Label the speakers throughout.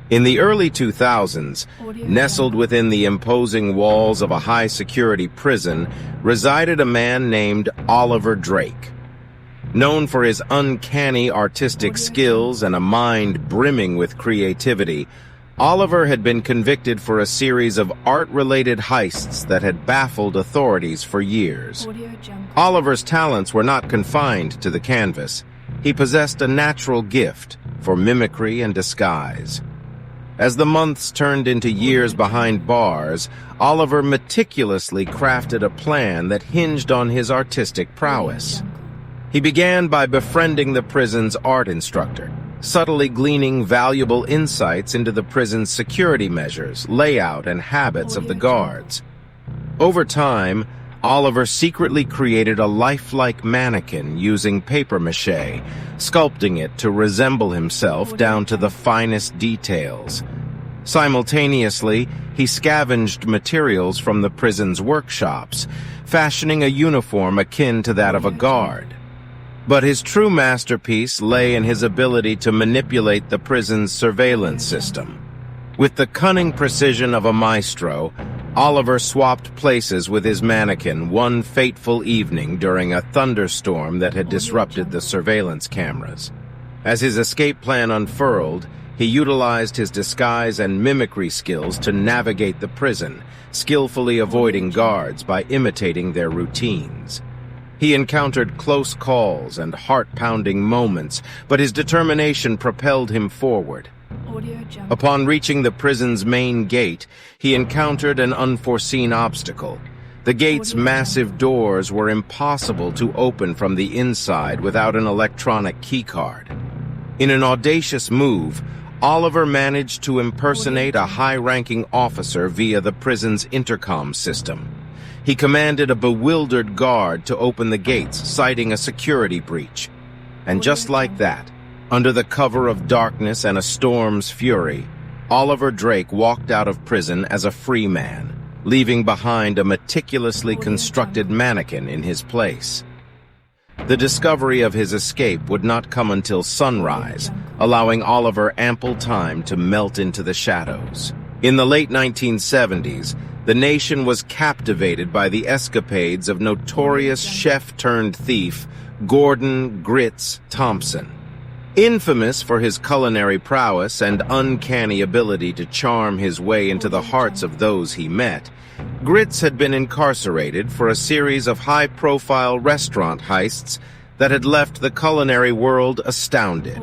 Speaker 1: In the early 2000s, nestled within the imposing walls of a high-security prison, resided a man named Oliver Drake. Known for his uncanny artistic skills and a mind brimming with creativity, Oliver had been convicted for a series of art-related heists that had baffled authorities for years. Oliver's talents were not confined to the canvas. He possessed a natural gift for mimicry and disguise. As the months turned into years behind bars, Oliver meticulously crafted a plan that hinged on his artistic prowess. He began by befriending the prison's art instructor, subtly gleaning valuable insights into the prison's security measures, layout, and habits of the guards. Over time, Oliver secretly created a lifelike mannequin using papier-mâché, sculpting it to resemble himself down to the finest details. Simultaneously, he scavenged materials from the prison's workshops, fashioning a uniform akin to that of a guard. But his true masterpiece lay in his ability to manipulate the prison's surveillance system. With the cunning precision of a maestro, Oliver swapped places with his mannequin one fateful evening during a thunderstorm that had disrupted the surveillance cameras. As his escape plan unfurled, he utilized his disguise and mimicry skills to navigate the prison, skillfully avoiding guards by imitating their routines. He encountered close calls and heart-pounding moments, but his determination propelled him forward. Upon reaching the prison's main gate, he encountered an unforeseen obstacle. The gate's massive doors were impossible to open from the inside without an electronic keycard. In an audacious move, Oliver managed to impersonate a high-ranking officer via the prison's intercom system. He commanded a bewildered guard to open the gates, citing a security breach. And just like that, under the cover of darkness and a storm's fury, Oliver Drake walked out of prison as a free man, leaving behind a meticulously constructed mannequin in his place. The discovery of his escape would not come until sunrise, allowing Oliver ample time to melt into the shadows. In the late 1970s, the nation was captivated by the escapades of notorious chef-turned-thief Gordon "Grits" Thompson. Infamous for his culinary prowess and uncanny ability to charm his way into the hearts of those he met, Grits had been incarcerated for a series of high-profile restaurant heists that had left the culinary world astounded.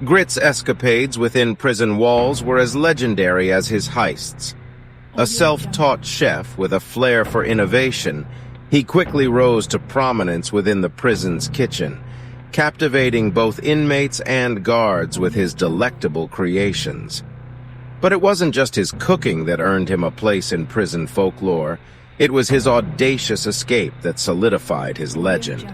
Speaker 1: Grits' escapades within prison walls were as legendary as his heists. A self-taught chef with a flair for innovation, he quickly rose to prominence within the prison's kitchen, captivating both inmates and guards with his delectable creations. But it wasn't just his cooking that earned him a place in prison folklore. It was his audacious escape that solidified his legend.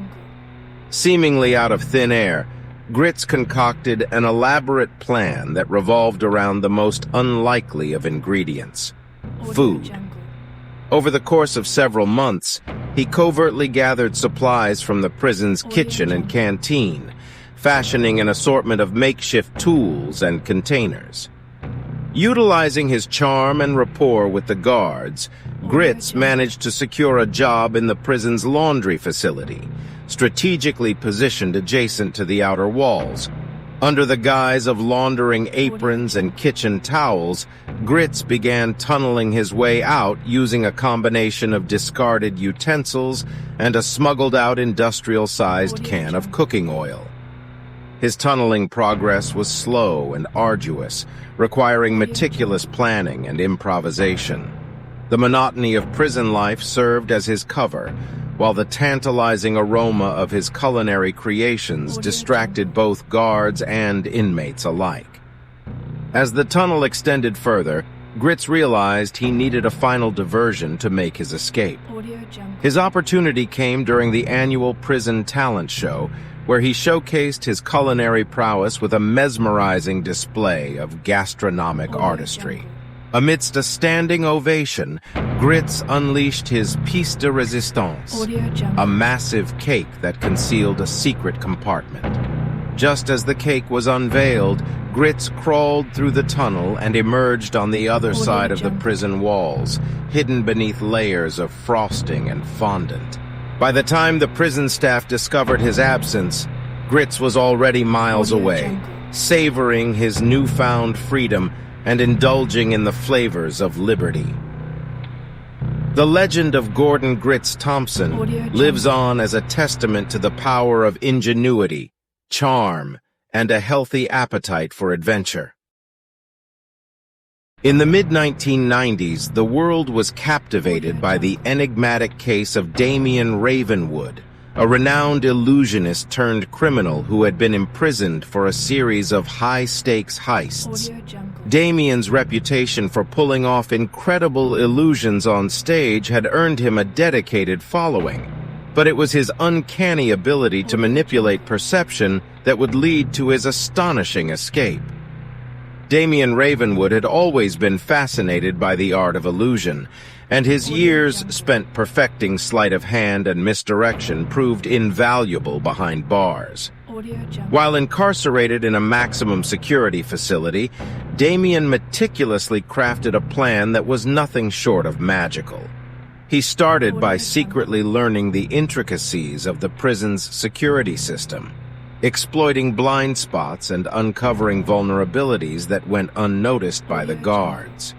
Speaker 1: Seemingly out of thin air, Grits concocted an elaborate plan that revolved around the most unlikely of ingredients: food. Over the course of several months, he covertly gathered supplies from the prison's kitchen and canteen, fashioning an assortment of makeshift tools and containers. Utilizing his charm and rapport with the guards, Grits managed to secure a job in the prison's laundry facility, strategically positioned adjacent to the outer walls. Under the guise of laundering aprons and kitchen towels, Grits began tunneling his way out using a combination of discarded utensils and a smuggled-out industrial-sized can of cooking oil. His tunneling progress was slow and arduous, requiring meticulous planning and improvisation. The monotony of prison life served as his cover, while the tantalizing aroma of his culinary creations distracted both guards and inmates alike. As the tunnel extended further, Grits realized he needed a final diversion to make his escape. His opportunity came during the annual prison talent show, where he showcased his culinary prowess with a mesmerizing display of gastronomic artistry. Amidst a standing ovation, Grits unleashed his piece de résistance, a massive cake that concealed a secret compartment. Just as the cake was unveiled, Grits crawled through the tunnel and emerged on the other side of the prison walls, hidden beneath layers of frosting and fondant. By the time the prison staff discovered his absence, Grits was already miles away, savoring his newfound freedom and indulging in the flavors of liberty. The legend of Gordon Grits Thompson lives on as a testament to the power of ingenuity, charm, and a healthy appetite for adventure. In the mid-1990s, the world was captivated by the enigmatic case of Damien Ravenwood, a renowned illusionist turned criminal who had been imprisoned for a series of high-stakes heists. Damien's reputation for pulling off incredible illusions on stage had earned him a dedicated following, but it was his uncanny ability to manipulate perception that would lead to his astonishing escape. Damien Ravenwood had always been fascinated by the art of illusion, and his years spent perfecting sleight of hand and misdirection proved invaluable behind bars. While incarcerated in a maximum security facility, Damien meticulously crafted a plan that was nothing short of magical. He started by secretly learning the intricacies of the prison's security system, exploiting blind spots and uncovering vulnerabilities that went unnoticed by the guards.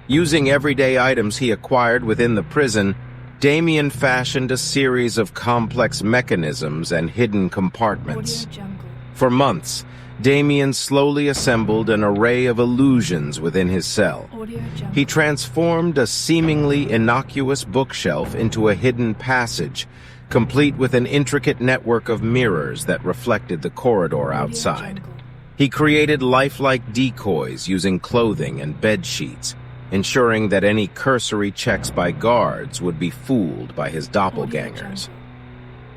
Speaker 1: Using everyday items he acquired within the prison, Damien fashioned a series of complex mechanisms and hidden compartments. For months, Damien slowly assembled an array of illusions within his cell. He transformed a seemingly innocuous bookshelf into a hidden passage, complete with an intricate network of mirrors that reflected the corridor outside. He created lifelike decoys using clothing and bed sheets, ensuring that any cursory checks by guards would be fooled by his doppelgangers.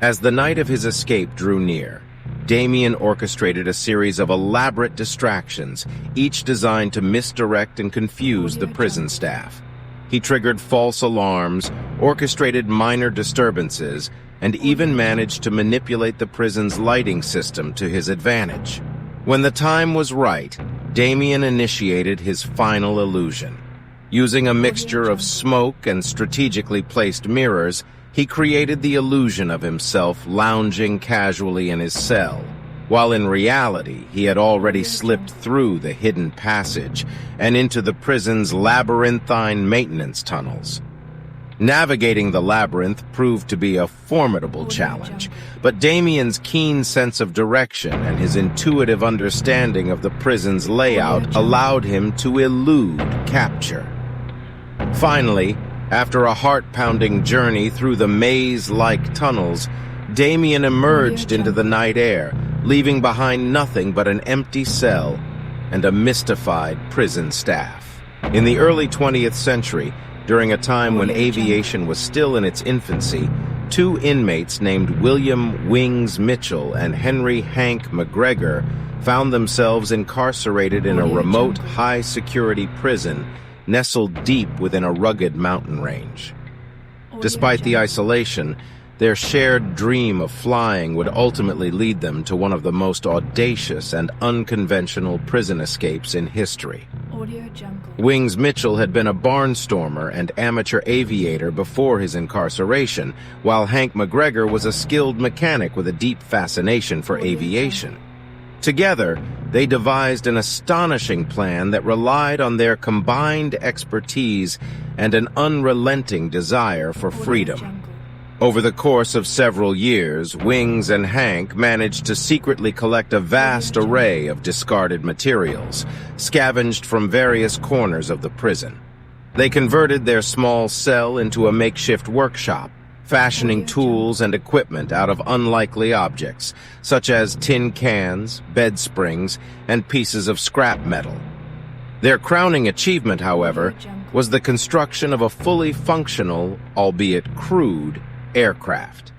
Speaker 1: As the night of his escape drew near, Damien orchestrated a series of elaborate distractions, each designed to misdirect and confuse the prison staff. He triggered false alarms, orchestrated minor disturbances, and even managed to manipulate the prison's lighting system to his advantage. When the time was right, Damien initiated his final illusion. Using a mixture of smoke and strategically placed mirrors, he created the illusion of himself lounging casually in his cell, while in reality he had already slipped through the hidden passage and into the prison's labyrinthine maintenance tunnels. Navigating the labyrinth proved to be a formidable challenge, but Damien's keen sense of direction and his intuitive understanding of the prison's layout allowed him to elude capture. Finally, after a heart-pounding journey through the maze-like tunnels, Damien emerged into the night air, leaving behind nothing but an empty cell and a mystified prison staff. In the early 20th century, during a time when aviation was still in its infancy, two inmates named William Wings Mitchell and Henry Hank McGregor found themselves incarcerated in a remote, high-security prison nestled deep within a rugged mountain range. Despite the isolation, their shared dream of flying would ultimately lead them to one of the most audacious and unconventional prison escapes in history. Wings Mitchell had been a barnstormer and amateur aviator before his incarceration, while Hank McGregor was a skilled mechanic with a deep fascination for aviation. Together, they devised an astonishing plan that relied on their combined expertise and an unrelenting desire for freedom. Over the course of several years, Wings and Hank managed to secretly collect a vast array of discarded materials, scavenged from various corners of the prison. They converted their small cell into a makeshift workshop, fashioning tools and equipment out of unlikely objects, such as tin cans, bed springs, and pieces of scrap metal. Their crowning achievement, however, was the construction of a fully functional, albeit crude, aircraft.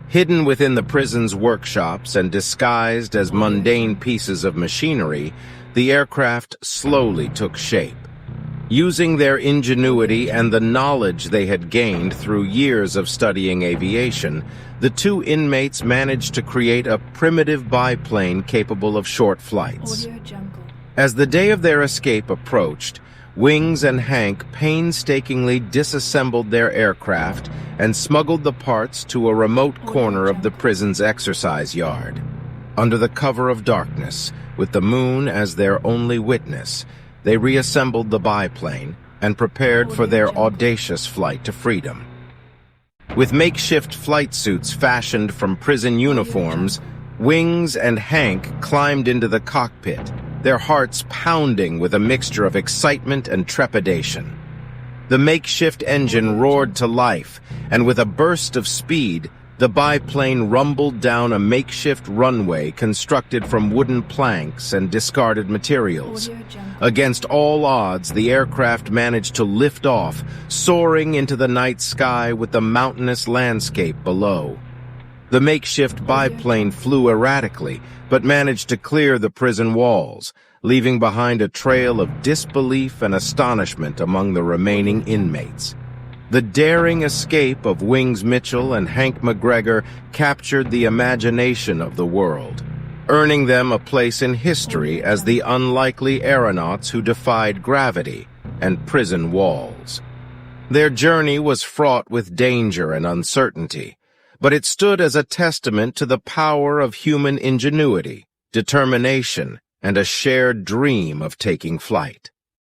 Speaker 1: Hidden within the prison's workshops and disguised as mundane pieces of machinery, the aircraft slowly took shape. Using their ingenuity and the knowledge they had gained through years of studying aviation, the two inmates managed to create a primitive biplane capable of short flights. As the day of their escape approached, Wings and Hank painstakingly disassembled their aircraft and smuggled the parts to a remote corner of the prison's exercise yard. Under the cover of darkness, with the moon as their only witness, they reassembled the biplane and prepared for their audacious flight to freedom. With makeshift flight suits fashioned from prison uniforms, Wings and Hank climbed into the cockpit, their hearts pounding with a mixture of excitement and trepidation. The makeshift engine roared to life, and with a burst of speed, the biplane rumbled down a makeshift runway constructed from wooden planks and discarded materials. Against all odds, the aircraft managed to lift off, soaring into the night sky with the mountainous landscape below. The makeshift biplane flew erratically, but managed to clear the prison walls, leaving behind a trail of disbelief and astonishment among the remaining inmates. The daring escape of Wings Mitchell and Hank McGregor captured the imagination of the world, earning them a place in history as the unlikely aeronauts who defied gravity and prison walls. Their journey was fraught with danger and uncertainty, but it stood as a testament to the power of human ingenuity, determination, and a shared dream of taking flight.